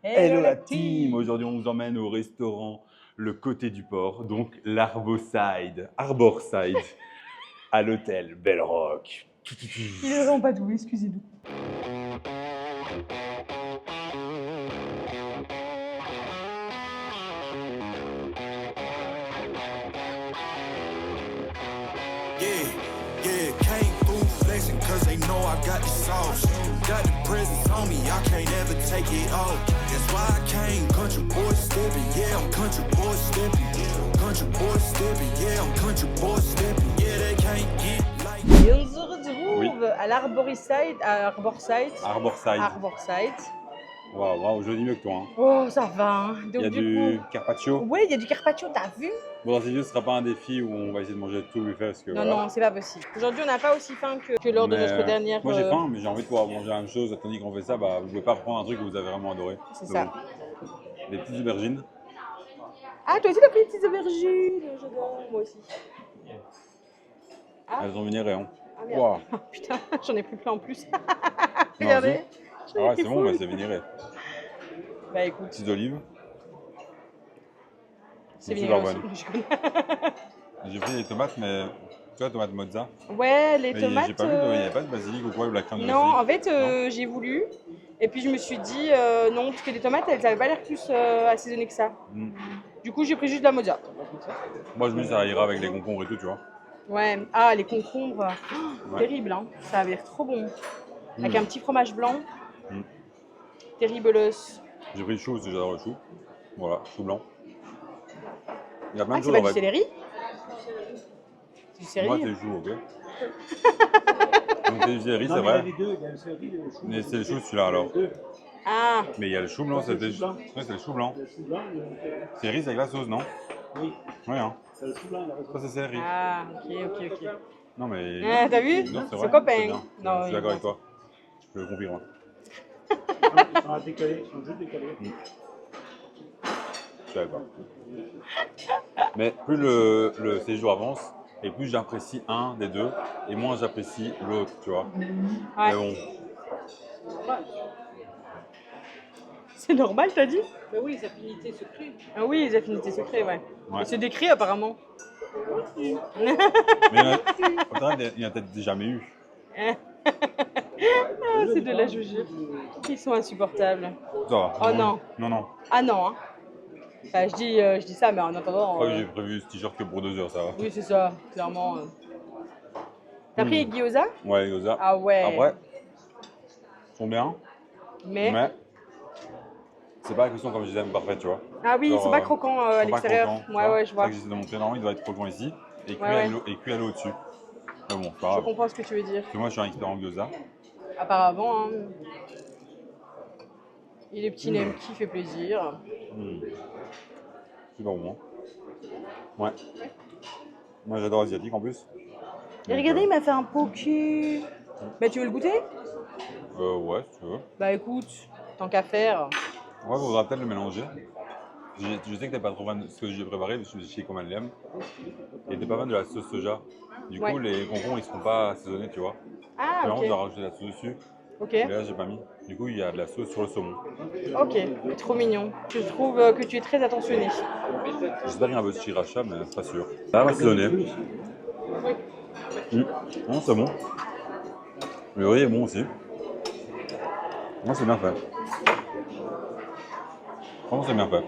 Hello la team! Aujourd'hui, on vous emmène au restaurant Le Côté du Port, donc l'Arborside, à l'hôtel Bell Rock. Il est vraiment pas doué, excusez-nous. Yeah, came through flexing cause they know I got the sauce. Got the presents on me, I can't ever take it off. That's why I came country boy stepping, yeah, I'm country boy stepping. Country boy stepping, yeah, I'm country boy stepping. Yeah, they can't get like. Et on se retrouve à l'Arborside, Arborside. Waouh, waouh, je dis mieux que toi. Hein. Oh, ça va. Hein. Donc, Il y a du carpaccio. Oui, il y a du carpaccio, t'as vu? Bon, dans ces vidéos, ce sera pas un défi où on va essayer de manger tout buffet parce que. Non, voilà. non, c'est pas possible. Aujourd'hui, on n'a pas aussi faim que lors de notre dernière. Moi, j'ai faim, mais j'ai envie de pouvoir manger la même chose. Tandis qu'on fait ça, bah, vous pouvez pas reprendre un truc que vous avez vraiment adoré. C'est ça. Des petites aubergines. Ah, toi aussi, t'as pris des petites aubergines. J'adore, moi aussi. Ah. Elles ont vinéré, hein. Ah, merde. Wow. Oh, putain, j'en ai plus plein en plus. Non, Regardez. Ah ouais, c'est bon, mais c'est vinéré. Bah écoute. Petites olives. C'est vinéré aussi. J'ai pris des tomates, mais tu vois, tomates mozza. Ouais, les mais tomates. J'ai pas vu, il n'y avait pas de basilic ou quoi, ou de la crème de basilic. Non, en fait, j'ai voulu. Et puis je me suis dit, non, parce que les tomates, elles n'avaient pas l'air plus assaisonnées que ça. Mm. Du coup, j'ai pris juste de la mozza. Moi, je me dis, ça ira avec les concombres et tout, tu vois. Ouais, ah, les concombres. Oh, ouais. Terrible, hein. Ça avait l'air trop bon. Avec un petit fromage blanc. Terrible-os. J'ai pris le chou parce que j'adore le chou. Voilà, chou blanc. Il y a plein de choses. choses C'est pas du céleri? C'est du céleri. Moi, c'est le chou, ok. Donc, c'est du céleri, c'est vrai. Mais c'est le chou, celui-là, alors. Ah. Mais il y a le chou blanc, c'est le chou blanc. Céleri, c'est avec la sauce, non? Oui. Oui, hein. C'est le chou blanc, la ça, c'est céleri. Ah, ok. Non, mais. Ah, t'as vu? C'est copain. Non, je suis d'accord avec toi. Je le confirme. Ils sont décalés, ils sont juste décalés. Je savais pas. Mais plus le séjour avance, et plus j'apprécie un des deux, et moins j'apprécie l'autre, tu vois. Ouais. Mais bon. C'est normal, t'as dit? Mais oui, les affinités secrètes. Ah oui, les affinités secrètes, ouais. C'est décrit apparemment. Mais il y en a peut-être jamais eu. Ah, c'est de la joujure. Ils sont insupportables. Ça va. Oh non. Non. Ah non, hein. Enfin, je dis ça, mais en attendant. J'ai prévu ce t-shirt que pour 2 heures, ça va. Oui, c'est ça, clairement. T'as pris les gyoza? Ouais, les gyoza. Ah ouais. Après, ils sont bien. Mais c'est pas la question, comme je disais, parfait, tu vois. Ah oui, ils sont pas croquants à l'extérieur. Ouais, je vois. C'est ça que j'essaie de montrer. Normalement, il doit être croquant ici et cuit à l'eau au-dessus. Mais bon, c'est pas grave. Je comprends ce que tu veux dire. Parce que moi, je suis un expert en gyoza. Apparemment, hein. Et les petits nems qui fait plaisir. Super bon. Ouais. Moi, j'adore asiatique en plus. Et regardez, il m'a fait un poké. Bah, tu veux le goûter? Ouais, si tu veux. Bah, écoute, tant qu'à faire. Ouais, faudra peut-être le mélanger. Je sais que t'es pas trop fan de ce que j'ai préparé, parce que je sais comment elle l'aime. Et t'es pas fan de la sauce soja. Du coup, les concombres, ils seront pas assaisonnés, tu vois. Ah, ok. Je vais rajouter la sauce dessus. Ok. Mais là, j'ai pas mis. Du coup, il y a de la sauce sur le saumon. Ok, trop mignon. Je trouve que tu es très attentionné. J'espère qu'il y a un peu de sriracha, mais c'est pas sûr. Ça va assaisonner. Non, c'est bon. Le riz est bon aussi. Moi, c'est bien fait. Franchement, c'est bien fait.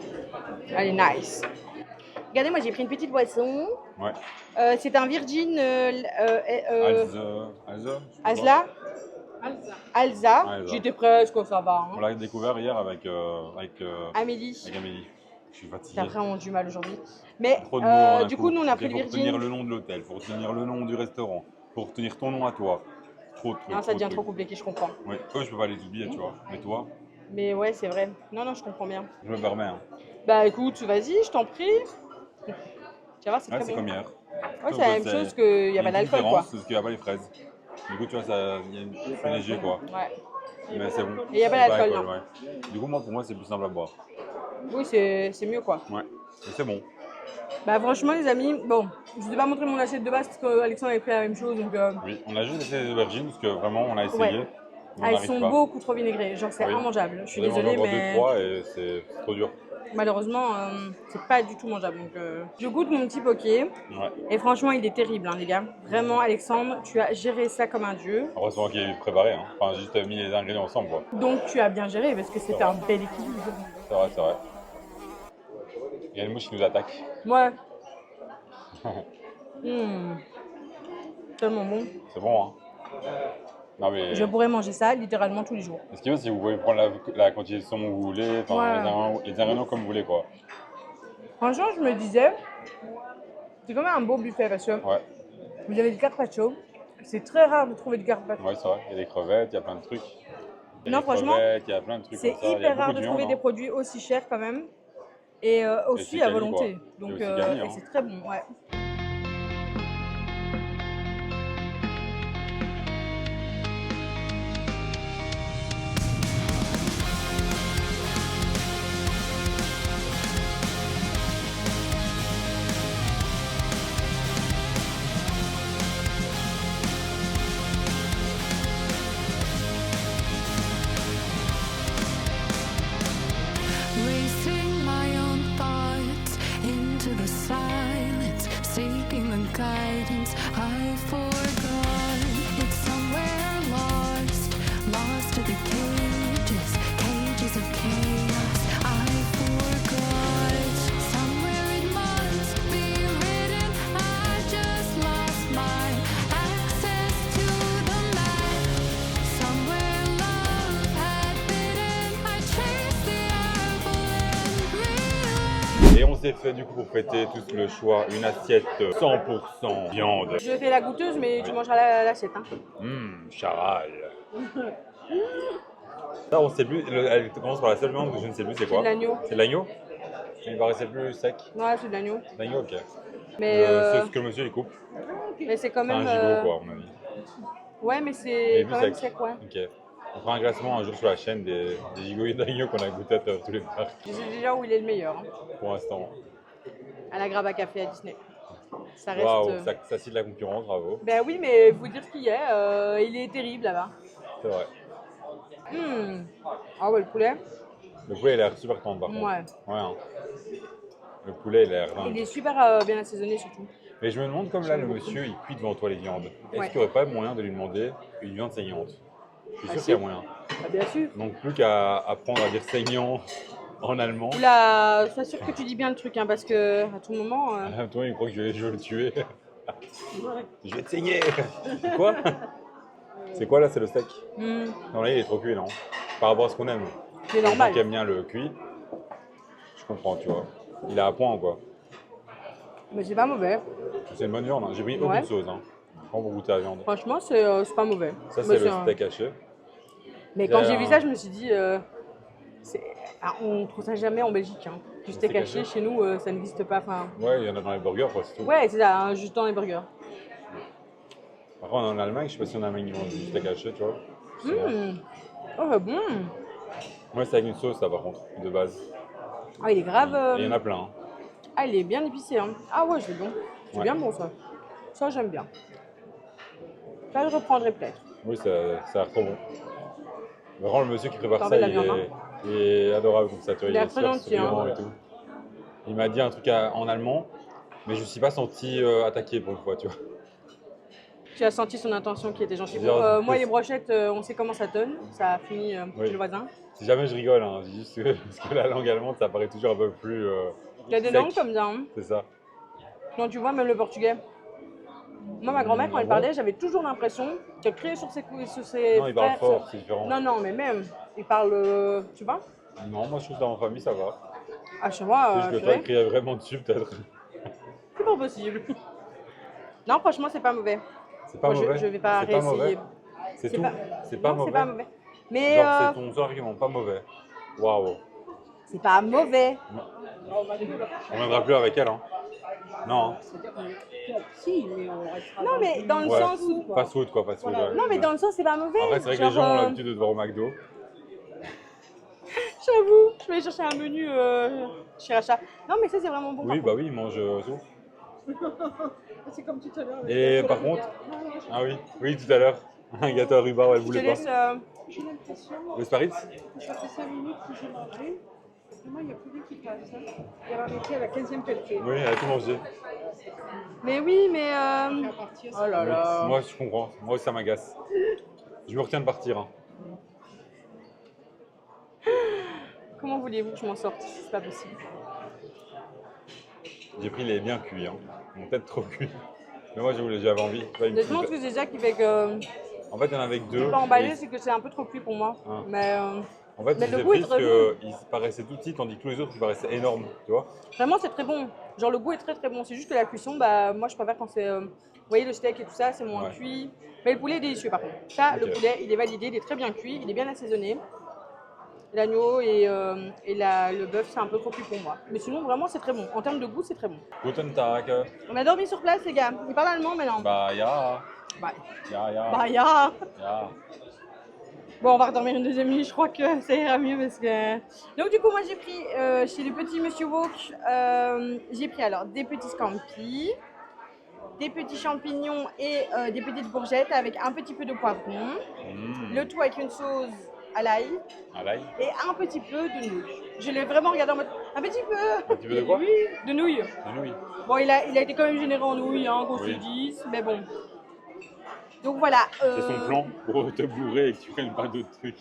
Elle est nice. Regardez, moi j'ai pris une petite boisson. Ouais. C'est un Virgin Alza. Alza. J'étais presque, ça va. Hein. On l'a découvert hier avec Amélie. Je suis fatigué. T'as vraiment du mal aujourd'hui. Mais du coup, nous on a pris le Virgin. Pour retenir le nom de l'hôtel, pour retenir le nom du restaurant, pour retenir ton nom à toi. Trop. Non, ça devient trop compliqué, je comprends. Oui, eux, je peux pas les oublier, tu vois. Mais toi. Mais ouais, c'est vrai. Non, je comprends bien. Je me permets. Hein. Bah écoute, vas-y, je t'en prie. Tu vas voir, c'est très bon. C'est comme hier. Ouais, c'est la même chose qu'il n'y a pas d'alcool, quoi. C'est parce qu'il n'y a pas les fraises. Du coup, tu vois, c'est léger, quoi. Ouais. Mais c'est bon. Et il n'y a pas d'alcool, non. Ouais. Du coup, pour moi, c'est plus simple à boire. Oui, c'est mieux, quoi. Ouais. Et c'est bon. Bah franchement, les amis, bon, je ne vais pas montrer mon assiette de base parce qu'Alexandre avait pris la même chose, donc... Oui, on a juste essayé les aubergines parce que vraiment, on a essayé. On Elles n'arrive sont pas. beaucoup trop vinaigrées. Genre, c'est Oui. immangeable. Je suis J'en ai désolée, encore mais 2-3 et c'est trop dur. malheureusement, c'est pas du tout mangeable. Donc, je goûte mon petit poké. Ouais. Et franchement, il est terrible, hein, les gars. Vraiment, Alexandre, tu as géré ça comme un dieu. Après, c'est moi qui ai préparé. Hein. Enfin, j'ai juste mis les ingrédients ensemble. Quoi. Donc, tu as bien géré parce que c'était un bel équilibre. C'est vrai, c'est vrai. Il y a une mouche qui nous attaque. Ouais. Tellement bon. C'est bon, hein. Non, mais Je pourrais manger ça littéralement tous les jours. ce qui est bien, c'est que vous pouvez prendre la quantité de saumon que vous voulez, enfin, Ouais. les ingrédients comme vous voulez, quoi. Franchement, je me disais, c'est quand même un beau buffet parce que Ouais, vous avez du carpaccio. C'est très rare de trouver du carpaccio. ouais, c'est vrai. Il y a des crevettes, il y a plein de trucs. Il y a Non, des franchement, crevettes, il y a plein de trucs C'est comme ça. Il y a hyper rare beaucoup de de trouver viande, des hein. produits aussi chers quand même. Et aussi c'est à quali, volonté. quoi. Donc Et aussi quali, et hein. c'est très bon, ouais. Racing my own thoughts into the silence, seeking the guidance I forgot. It's somewhere lost, lost to the cages, cages of chaos. I forgot. Somewhere it must be written. I just lost my access to the map. Somewhere love had bidden. I chased the Et on s'est fait, du coup, pour fêter tous le choix, une assiette 100% viande. Je fais la goûteuse, mais tu mangeras l'assiette. Hein. Charal. Ça, on sait plus. Elle commence par la seule viande que je ne sais plus, c'est C'est quoi? de l'agneau. C'est de l'agneau? Il me paraissait plus sec. Ouais, c'est de l'agneau. L'agneau, ok. Mais, C'est ce que le monsieur il coupe. mais c'est quand C'est un même. gigot, quoi, à mon avis. Ouais, mais Il c'est est plus quand même sec. sec, ouais. Ok. On fera un classement un jour sur la chaîne des gigots d'agneau qu'on a goûté à tous les parcs Je sais déjà où il est le meilleur. Hein. pour l'instant. À la Graba Café à Disney. Ça reste. Waouh, ça cite la concurrence, bravo. Ben oui, mais vous dire ce qu'il y est, il est terrible là-bas. C'est vrai. Ah ouais, le poulet. Le poulet, il a l'air super tendre, par contre. Ouais. Ouais, hein. Le poulet, il a l'air dingue. Il est super bien assaisonné surtout. Mais je me demande, comme là, le monsieur, il cuit devant toi les viandes. Est-ce Ouais. qu'il n'y aurait pas moyen de lui demander une viande saignante? Je suis sûr si. qu'il y a moyen. Ah, bien sûr. Donc, plus qu'à apprendre à dire saignant en allemand. Oula, sois sûr que tu dis bien le truc, hein, parce que à tout moment. Toi, il croit que je vais le tuer. Je vais te saigner. C'est quoi? C'est quoi là? C'est le steak? Non, là, il est trop cuit, non? Par rapport à ce qu'on aime. C'est Les gens normal. qui aiment bien le cuit, je comprends, tu vois. Il est à point, quoi. Mais c'est pas mauvais. C'est une bonne viande, hein. J'ai pris Ouais. aucune sauce, hein. Vraiment pour goûter la viande. Franchement, c'est pas mauvais. Ça, Mais c'est le un- steak haché. Mais quand Il y a j'ai vu un- ça, je me suis dit. On trouve ça jamais en Belgique. Hein. Du steak steak haché, haché. chez nous, ça n'existe pas. Enfin, Ouais, il y en a dans les burgers, quoi, c'est tout. ouais, c'est ça, hein, juste dans les burgers. Par contre, en Allemagne, je sais pas si en Allemagne ils vendent du steak haché, tu vois. C'est bon. Oh, c'est bon. Moi, c'est avec une sauce, ça, par contre, de base. Ah, il est grave. Et il y en a plein. Hein. Ah, il est bien épicé. Hein. Ah ouais, c'est bon. C'est Ouais. bien bon ça. Ça, j'aime bien. Ça, je reprendrai peut-être. Oui, ça a l'air trop bon. Vraiment, le monsieur qui prépare T'en ça, veux de la il viande, est adorable comme ça, tu vois. Il a est l'air très super gentil, hein. souriant et tout. Il m'a dit un truc en allemand, mais je ne me suis pas senti attaqué pour une fois, tu vois. Tu as senti son intention qui était gentille. Genre, Bon, moi, plus- les brochettes, on sait comment ça donne. Ça a fini Oui. chez le voisin. Si jamais je rigole, hein, c'est juste que, parce que la langue allemande, ça paraît toujours un peu plus. Il y a des sec. langues comme ça. Hein. C'est ça. Non, tu vois, même le portugais. Moi, ma grand-mère, quand Ah elle bon parlait, j'avais toujours l'impression qu'elle criait sur ses Non, il parle frères, fort, c'est différent. Non, non, mais même, il parle, tu vois. Non, moi je trouve que dans ma famille ça va. Ah, chez moi, C'est juste que toi, purée, il criait vraiment dessus, peut-être. c'est pas possible. Non, franchement, c'est pas mauvais. C'est pas Moi, mauvais. je vais pas C'est pas mauvais. réessayer. C'est C'est tout. pas- C'est pas Non, mauvais. c'est pas mauvais. Mais Genre, c'est ton seul argument, pas mauvais. Waouh. c'est pas mauvais. On viendra plus avec elle, hein. Non, hein. Si, mais on restera. Non, mais dans le Ouais. sens où. Fast food quoi, fast food. ouais. Non, mais dans le sens, c'est pas mauvais. Après, c'est vrai que les Genre, gens ont l'habitude de te voir au McDo. J'avoue, je vais aller chercher un menu chez Racha. Non, mais ça, c'est vraiment bon. Oui, par bah oui, ils mangent tout. C'est comme tout à l'heure. Et par contre, ah oui, oui, tout à l'heure, un gâteau à rhubarbe, elle contre. Je voulait te pas. laisse J'ai l'impression Le Sparitz? que ça fait 5 minutes que je mangeais. Vraiment, il n'y a plus rien qui passe. Hein. Et on était à la 15e pelletée. Oui, elle a tout mangé. Mais oui, mais. À partir, Oh là là. Moi, je comprends. Moi aussi, ça m'agace. Je me retiens de partir. Hein. Comment voulez-vous que je m'en sorte? C'est pas possible. J'ai pris les bien cuits. Hein. Ils ont peut-être trop cuit. Mais moi, j'avais envie. Tu vois, une Je pense petite- que c'est ça qui fait que. En fait, il y en avait que deux. Pas emballé, Et- c'est que c'est un peu trop cuit pour moi. Ah. Mais En fait, Mais ils le étaient goût est pris très qu'ils paraissaient tout petits, tandis que tous les autres, ils paraissaient énormes. Tu vois? vraiment, c'est très bon. Genre, le goût est très très bon. C'est juste que la cuisson, bah, moi, je préfère quand c'est. Vous voyez, le steak et tout ça, c'est moins Ouais. cuit. Mais le poulet est délicieux par contre. Ça, Ok. le poulet, il est validé, il est très bien cuit, il est bien assaisonné. L'agneau et le bœuf, c'est un peu trop cuit pour moi. Mais sinon, vraiment, c'est très bon. En termes de goût, c'est très bon. Guten Tag. On a dormi sur place, les gars. Ils parlent allemand maintenant. Bah, ja. Bah, Ja. bah, ya. Ja. Bon, on va redormir une deuxième nuit, je crois que ça ira mieux parce que... Donc du coup, moi j'ai pris chez le petit Monsieur Wok, j'ai pris alors des petits scampi, des petits champignons et des petites courgettes avec un petit peu de poivron, le tout avec une sauce à l'ail À l'ail. et un petit peu de nouilles. Je l'ai vraiment regardé en mode, un petit peu Un petit peu de quoi? Oui, de nouilles. Des nouilles. Bon, il a été quand même généreux en nouilles, hein, qu'on Oui. se dise, mais bon. Donc voilà. C'est son plan pour te bourrer et que tu prennes pas d'autres trucs.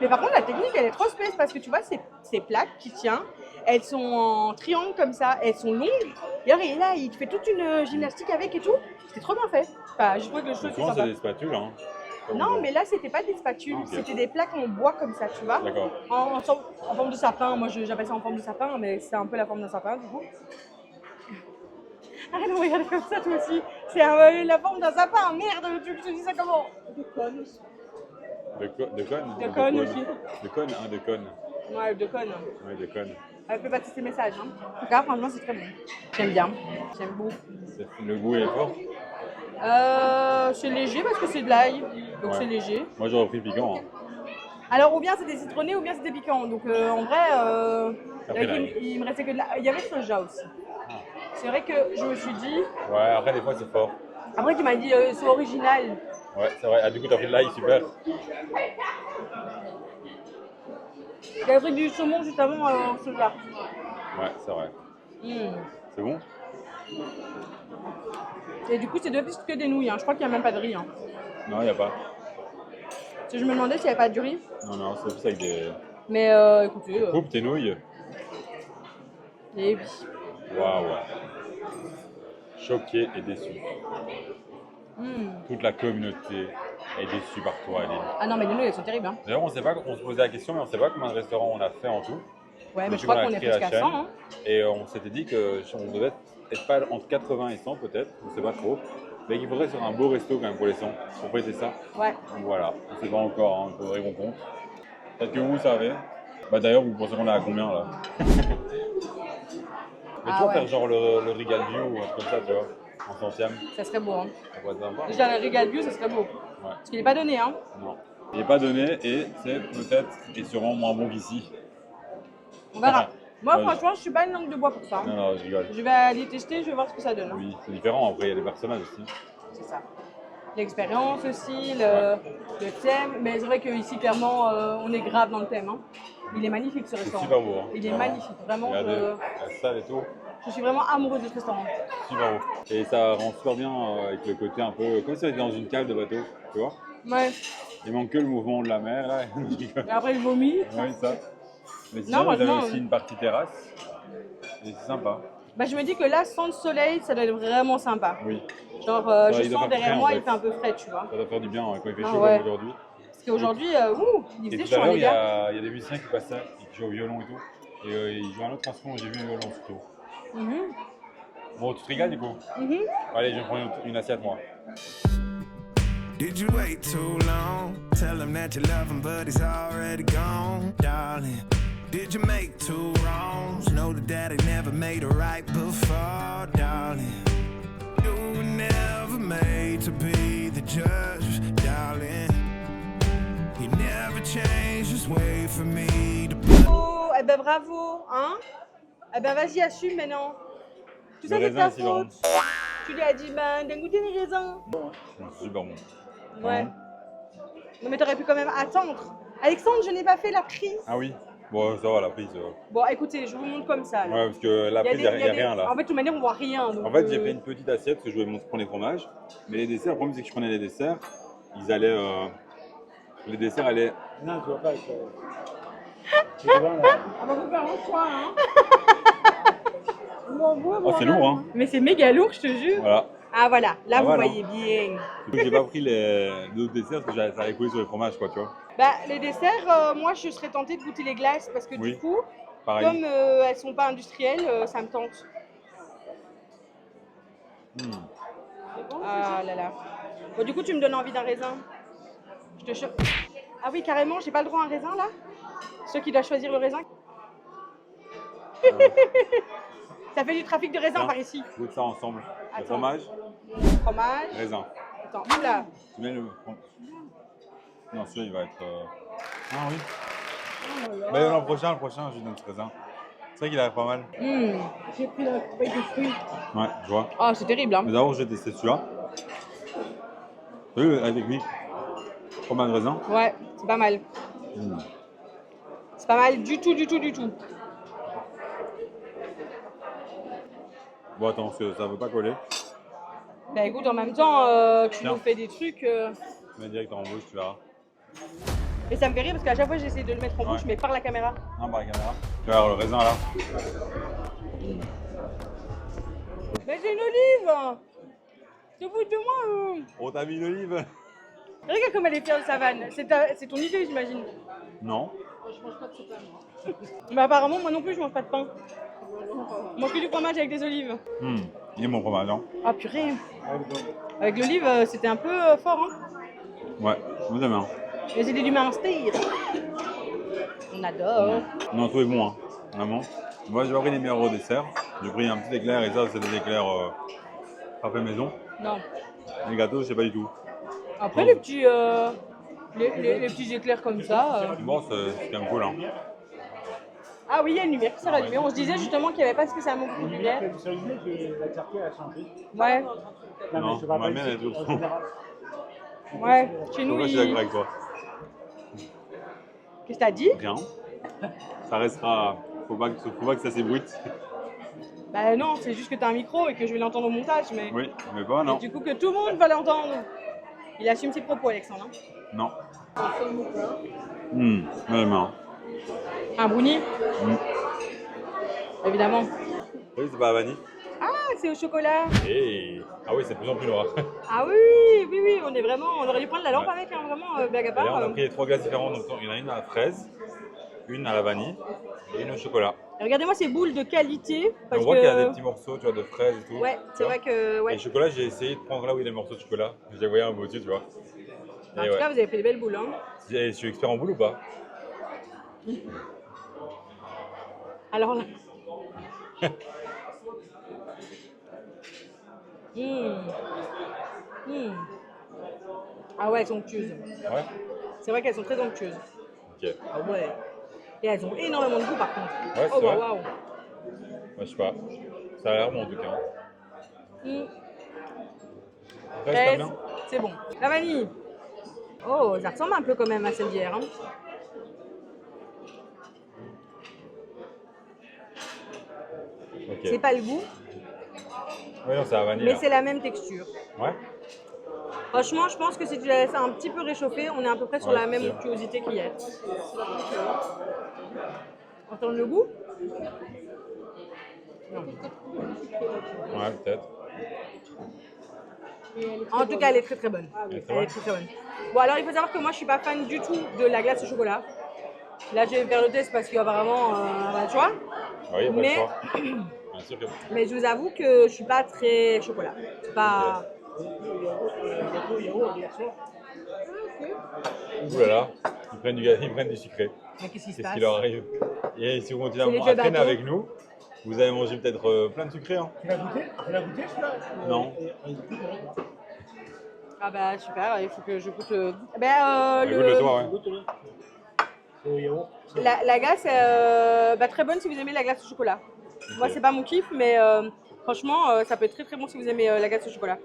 Mais par contre, la technique, elle est trop spéciale parce que tu vois, ces plaques qui tient, elles sont en triangle comme ça, elles sont longues. Et alors, il est là, il te fait toute une gymnastique avec et tout. C'était trop bien fait. Enfin, je trouvais que le show était Souvent, c'est sympa. des spatules. Hein. Comme Non, on- mais là, c'était pas des spatules, Ah, ok. c'était des plaques en bois comme ça, tu vois. D'accord. En forme de sapin. Moi, j'appelle ça en forme de sapin, mais c'est un peu la forme d'un sapin, du coup. Arrête de me regarder comme ça, toi aussi. C'est la forme d'un sapin. Merde, tu te dis ça comment? de connes aussi. De conne De conne aussi. De conne, hein, de conne. Ouais, de conne. Ouais, de conne. Elle fait passer ses messages. Hein. En tout cas, franchement, c'est très bon. J'aime bien. J'aime beaucoup. Le goût est fort. C'est léger parce que c'est de l'ail. Donc Ouais. c'est léger. Moi, j'aurais pris piquant. Hein. Alors, ou bien c'était citronné, ou bien c'était piquant. Donc en vrai, Après, l'ail. il me restait que de l'ail. Il y avait le soja aussi. C'est vrai que je me suis dit. Ouais, après, des fois, c'est fort. Après, tu m'as dit c'est original. Ouais, c'est vrai. Ah, du coup, t'as pris de l'ail, super. Il y avait pris du saumon juste avant en soja. Ouais, c'est vrai. Mm. C'est bon? Et du coup, c'est deux pistes que des nouilles. Hein. Je crois qu'il n'y a même pas de riz. Hein. Non, il n'y a pas. Parce que je me demandais s'il n'y avait pas du riz. Non, c'est plus avec des. Mais écoutez. Coupe tes nouilles. Et oui. Waouh. Choqué et déçu. Mm. Toute la communauté est déçue par toi, Aline. Ah non, mais les nouilles, elles sont terribles. Hein. D'ailleurs, on se posait la question, mais on ne sait pas combien de restaurants on a fait en tout. Ouais, mais Depuis je crois qu'on a qu'on est créé la presque à 100. chaîne. Hein. Et on s'était dit qu'on devait être pas entre 80 et 100 peut-être, on ne sait pas trop. Mais qu'il faudrait faire un beau resto quand même pour les 100, pour fêter ça. Ouais. Donc voilà, on ne sait pas encore, hein, il faudrait qu'on compte. Peut-être que vous savez. Bah d'ailleurs, vous pensez qu'on est à combien là? Mais Ah tu vas ouais. faire genre le Regal View ou un truc comme ça, tu vois, en centième. Ça serait beau. Hein. Ça pourrait être sympa. Déjà, le régal bio, ça serait beau. Ouais. Parce qu'il n'est pas donné. Hein. Non. Il n'est pas donné et c'est peut-être et sûrement moins bon qu'ici. On verra. Moi, Ouais. franchement, je suis pas une langue de bois pour ça. Hein. Non, je rigole. Je vais aller tester, je vais voir ce que ça donne. Hein. Oui, c'est différent. Après, il y a des personnages aussi. C'est ça. L'expérience aussi, le thème. Mais c'est vrai qu'ici, clairement, on est grave dans le thème. Hein. Il est magnifique ce C'est restaurant. super beau. Hein. Il est Vraiment. magnifique. Vraiment, Regardez, la salle et tout. je suis vraiment amoureuse de ce restaurant. Super beau. Et ça rend super bien avec le côté un peu comme si on était dans une cale de bateau, tu vois. Ouais. Il manque que le mouvement de la mer là. Je rigole. Et après, le vomi. Oui, ça. Mais Non, sinon, vous avez franchement, aussi une partie terrasse. Et c'est sympa. Bah, je me dis que là, sans le soleil, ça doit être vraiment sympa. Oui. Genre, il je doit sens faire derrière frais, moi, en fait. il fait un peu frais, tu vois. Ça doit faire du bien quand il fait Ah chaud ouais. comme aujourd'hui. Parce qu'aujourd'hui, il Et faisait tout à chaud, l'heure, les il y, gars. a des musiciens qui passaient et qui jouent au violon et tout. Et ils jouent un autre instrument, j'ai vu le violon surtout. Mhm. Bon, tu te régales du coup? Mhm. Allez, je vais prendre une assiette moi. Did you wait too long? Tell him that you love him, but he's already gone, darling. Did you make two wrongs? Know that daddy never made a right before, darling. You were never made to be the judge, darling. He never changed his way for me to put. Oh, eh ben bravo, hein. Eh ben vas-y, assume maintenant. Tout ça, Le c'est ta raisin, c'est bon. faute. Tu lui as dit, ben, d'un goûter les raisins. C'est super bon. Ouais. Non mais t'aurais pu quand même attendre. Alexandre, je n'ai pas fait la prise. Ah oui. Bon, ça va, la prise. Bon, écoutez, je vous montre comme ça. là. Ouais, parce que la Il y a prise, il n'y a, des- il y a des- rien là. En fait, de toute manière, on voit rien. Donc, En fait, j'ai pris une petite assiette parce que je voulais prendre les fromages. Mais les desserts, le problème, c'est que je prenais les desserts. Ils allaient. Les desserts allaient. Non, tu vois pas. Tu vois, là. On va vous faire un choix, hein. On voit, Oh, c'est lourd, hein. Mais c'est méga lourd, je te jure. Voilà. Ah voilà, là Ah, vous voilà. voyez bien. Du coup, j'ai pas pris les autres desserts parce que ça allait couler sur les fromages, quoi, tu vois. Bah, les desserts, moi je serais tentée de goûter les glaces parce que Oui. du coup, Pareil. comme elles sont pas industrielles, ça me tente. Hmm. Ah là là. Bon, du coup, tu me donnes envie d'un raisin. Je te chope. Ah oui, carrément, j'ai pas le droit à un raisin là. Ceux qui doivent choisir le raisin. Ça fait du trafic de raisin Tiens. par ici. Goûte ça ensemble. Le Attends. fromage, Fromage. raisin. Attends, oula. Tu mets le. Non, celui-là, il va être. Ah oui. Mais l'an prochain, je lui donne ce raisin. C'est vrai qu'il a l'air pas mal. J'ai pris la feuille de fruits. Ouais, je vois. Oh, c'est terrible, hein. Mais d'abord, je vais tester celui-là. T'as vu, avec lui, fromage de raisin. Ouais, c'est pas mal. C'est pas mal du tout, du tout, du tout. Bon, attends, parce que ça veut pas coller. Bah écoute, en même temps, tu Tiens. nous fais des trucs. Tu mets direct en bouche, tu verras. Et ça me fait rire parce qu'à chaque fois j'essaie de le mettre en bouche, Ouais. mais par la caméra. Non, par la caméra. Tu vas voir le raisin là. Mais j'ai une olive. C'est au bout de moi. Oh, t'as mis une olive? Regarde comme elle est fière de sa vanne. C'est ton idée, j'imagine. Non. Bah apparemment, moi non plus, je mange pas de pain. Je mange que du fromage avec des olives. Il est mon fromage, hein. Ah purée. Avec l'olive, c'était un peu fort, hein. Ouais, vous aimez, hein. Mais c'était du Munster. On adore. Non, tout est bon, hein. Vraiment. Moi, j'ai pas pris les meilleurs au dessert. J'ai pris un petit éclair et ça, c'est des éclairs pas fait maison. Non. Les gâteaux, je sais pas du tout. Après, Non. les petits, les petits éclairs comme ça. Bon, c'est quand même cool, hein. Ah oui, il y a une lumière qui s'est rallumée. On se disait justement qu'il n'y avait pas spécialement beaucoup de lumière. Vous savez que la quartier a changé. Ouais, Non, je ma rappelle, mère, elle est c'est- toujours en général, ouais. Chez nous, Pourquoi je suis d'accord il... avec toi? Qu'est-ce que t'as dit? Rien. Ça restera. Faut pas que ça s'ébruite. Bah non, c'est juste que t'as un micro et que je vais l'entendre au montage, mais... Oui, mais pas, non. Du coup, que tout le monde va l'entendre. Il assume ses propos, Alexandre. hein. Non. Ouais, non. Un brownie? Évidemment. Oui, c'est pas la vanille. Ah, c'est au chocolat. Et... Ah oui, c'est de plus en plus noir. Ah oui, oui, oui, on est vraiment... On aurait dû prendre la lampe Ouais. avec, hein, vraiment, blague à D'ailleurs, part. on a pris les 3 glaces différentes. Donc, il y en a une à la fraise, une à la vanille et une au chocolat. Et regardez-moi ces boules de qualité. On Parce voit qu'il y a des que... petits morceaux, tu vois, de fraises et tout. Ouais, tu c'est vois. vrai que... Et Ouais. le chocolat, j'ai essayé de prendre là où il y a les morceaux de chocolat. J'ai voyé un beau dessus, tu vois. En Et tout ouais. cas, vous avez fait des belles boules. Hein. Et je suis expert en boule ou pas? Alors là... Ah ouais, elles sont onctueuses. Ouais. C'est vrai qu'elles sont très onctueuses. Ok. Ah ouais. Et elles ont énormément de goût par contre. Ouais, c'est oh vrai. waouh. Ouais, je sais pas. Ça a l'air bon en tout cas. Mm. Fraise, t'aimes bien? C'est bon. La vanille. Oh, ça ressemble un peu quand même à celle d'hier. Hein. Ok. C'est pas le goût, Oui, non, c'est la vanille. mais là. c'est la même texture. Ouais. Franchement, je pense que si tu la laisses un petit peu réchauffer, on est à peu près sur Ouais, la même c'est sûr. onctuosité qu'hier. Entendre le goût? Non. Ouais, peut-être. En tout cas, elle est très très bonne. Elle est très Elle est bonne. très très bonne. Bon, alors il faut savoir que moi je suis pas fan du tout de la glace au chocolat. Là, je vais faire le test parce qu'apparemment, bah, tu vois. Oui, il n'y a pas Mais- le choix. Bien sûr que. Mais je vous avoue que je suis pas très chocolat. C'est pas. Ouh là là, ils prennent du sucré. Mais qu'est-ce qui se C'est ce passe? qui leur arrive. Et si vous continuez C'est les à vieux traîner bateaux. avec nous, vous allez manger peut-être plein de sucré. Hein. Tu l'as goûté? Tu l'as goûté celui-là? Non. Ah bah super, il faut que je goûte. Écoute le soir, ouais. Goûte-le. C'est au yaourt. La glace, bah, très bonne si vous aimez la glace au chocolat. Moi, c'est pas mon kiff, mais franchement, ça peut être très très bon si vous aimez la glace au chocolat.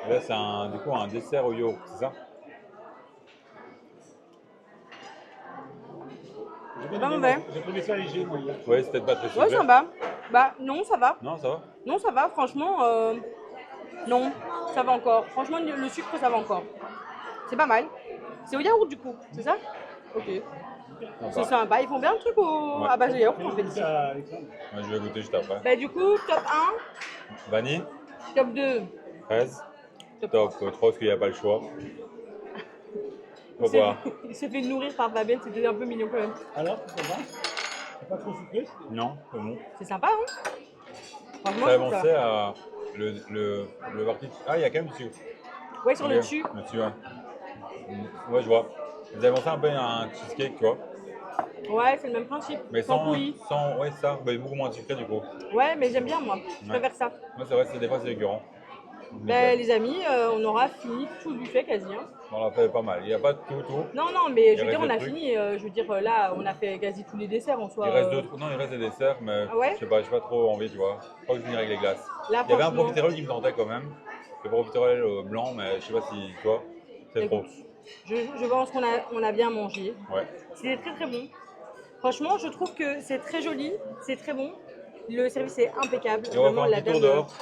Là, c'est du coup un dessert au yaourt, c'est ça? bien Pas aimé, mauvais. J'ai trouvé ça léger, moi. Hier. Ouais, c'est peut-être pas très sucré. Ouais, sympa. Bah, non, ça va. Non, ça va. Non, ça va, franchement. Non, ça va encore. Franchement, le sucre, ça va encore. C'est pas mal. C'est au yaourt, du coup, c'est ça? Ok. C'est sympa. Ils font bien le truc au... Ouais. à base de yaourt, en fait. Goûter à Alexandre. Ouais, je vais goûter juste après. Bah, du coup, top Vanille, 1, top 2. fraise, Top top 3 parce qu'il n'y a pas le choix. Pourquoi? Il s'est fait nourrir par Babel, c'était un peu mignon quand même. Alors, ça va? C'est pas trop sucré? Non, c'est bon. C'est sympa, hein? Franchement, Ça je fait trouve penser à le parti. Ah, il y a quand même du sucre. Ouais, sur le Ok, dessus. le dessus, ouais. Ouais, je vois. Vous avez pensé un peu à un cheesecake, tu vois. Ouais, c'est le même principe. Mais sans sans. coulis. Ouais, ça. Bah, beaucoup moins sucré du coup. Ouais, mais j'aime bien, moi. Je préfère ça. Moi, c'est vrai, des fois, c'est récurrent. Bah, les amis, on aura fini tout le buffet quasi. Hein. On l'a fait pas mal. Il n'y a pas tout. Non, non, mais Il je veux dire, reste on a des trucs. fini. Je veux dire, là, on a fait quasi tous les desserts en soi. Il reste d'autres. Non, il reste des desserts, mais Ah ouais je sais pas trop envie, tu vois. Je crois que je vais finir avec les glaces. Là, Il y avait un franchement, profiterole qui me tentait quand même. Le profiterole blanc, mais je sais pas si, tu vois, c'est trop. je pense qu'on a bien mangé. Ouais. C'était très très bon. Franchement, je trouve que c'est très joli, c'est très bon. Le service est impeccable. Et on va Vraiment, faire un la petit tour dame, dehors.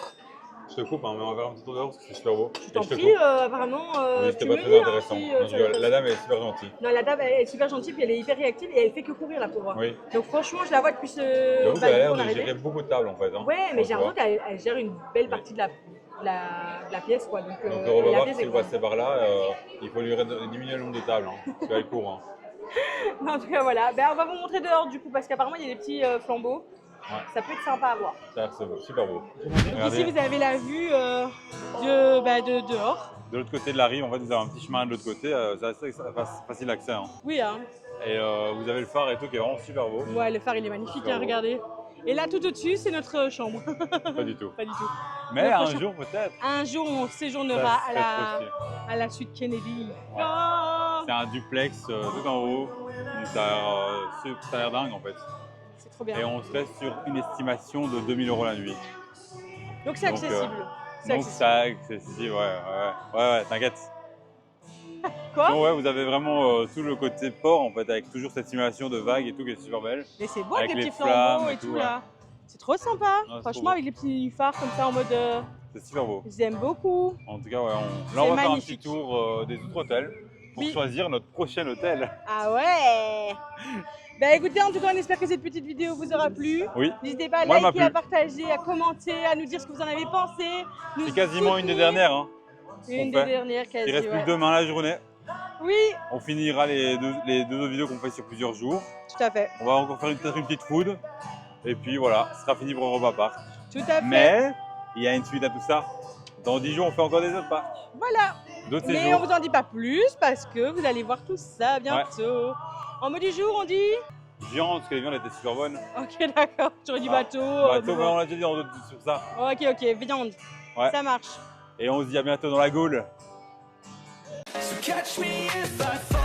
Je te coupe, hein, mais on va faire un petit tour dehors parce que c'est super beau. Je t'en Et te prie, coupe. apparemment. Oui, tu c'était me pas dis, très hein, intéressant. si, Non, je ça rigole. va La dame est super gentille. Non, la dame, elle est super gentille, puis elle est hyper réactive et elle fait que courir la pauvre. Oui. Donc franchement, je la vois depuis ce. J'avoue bah, qu'elle a l'air depuis qu'on de est arrivé. gérer beaucoup de tables en fait. Hein, Ouais, mais quand j'ai tu vois. l'impression qu'elle gère une belle partie de la pièce, quoi. Donc, Donc la au revoir, pièce si est vous grande. passez par là, il faut lui diminuer le nombre de tables. Hein, parce qu'elle court. Hein. En tout cas, voilà. Ben, on va vous montrer dehors du coup, parce qu'apparemment, il y a des petits flambeaux. Ouais. Ça peut être sympa à voir. Ça a l'air super beau. Ici, Regardez, vous avez la vue de dehors. de l'autre côté de la rive, en fait, vous avez un petit chemin de l'autre côté. C'est assez facile d'accès. Hein. Oui, hein. Et vous avez le phare et tout qui est vraiment super beau. Ouais, le phare, il est magnifique, Super hein, beau. regardez. Et là, tout au-dessus, c'est notre chambre. Pas du tout. Pas du tout. Mais Le un prochain- jour peut-être. Un jour, on séjournera Ça serait trop stylé. à la suite Kennedy. Ouais. Oh, C'est un duplex tout en haut. Donc ça a l'air dingue en fait. c'est trop bien. Et on serait sur une estimation de 2000 € la nuit. Donc, c'est Donc, accessible. C'est Donc accessible. ça accessible, ouais, t'inquiète. Quoi? Donc ouais, vous avez vraiment tout le côté port en fait, avec toujours cette simulation de vagues et tout qui est super belle. Mais c'est beau avec avec les les petits flambeaux flammes et et tout tout, là. C'est trop sympa. c'est Franchement, trop beau. avec les petits phares comme ça en mode. C'est super beau. J'aime beaucoup. En tout cas, ouais, là C'est on va faire un magnifique. petit tour des autres hôtels pour Oui. choisir notre prochain hôtel. Ah ouais. Bah écoutez, en tout cas, on espère que cette petite vidéo vous aura plu. Oui, N'hésitez pas à Moi, elle m'a liker, à plu. partager, à commenter, à nous dire ce que vous en avez pensé. Nous c'est quasiment une des soutenir. dernières. Hein. Une qu'on des fait. dernières quasi. Il reste plus ouais. que demain la journée. Oui, On finira les deux autres vidéos qu'on fait sur plusieurs jours. tout à fait. On va encore faire peut-être une petite food. Et puis voilà, ce sera fini pour Europa Park. Tout à fait. Mais il y a une suite à tout ça. Dans 10 jours, on fait encore des autres parcs. Voilà. D'autres Mais on séjours. vous en dit pas plus parce que vous allez voir tout ça bientôt. En mot du jour, on dit. Viande, parce que les viandes étaient super bonnes. Ok, d'accord. J'aurais dit Ah, bateau. Bateau, bon. mais on l'a déjà dit dans d'autres sur ça. Ok, viande. Ouais. Ça marche. Et on se dit à bientôt dans la Gaule. So catch me if I fall.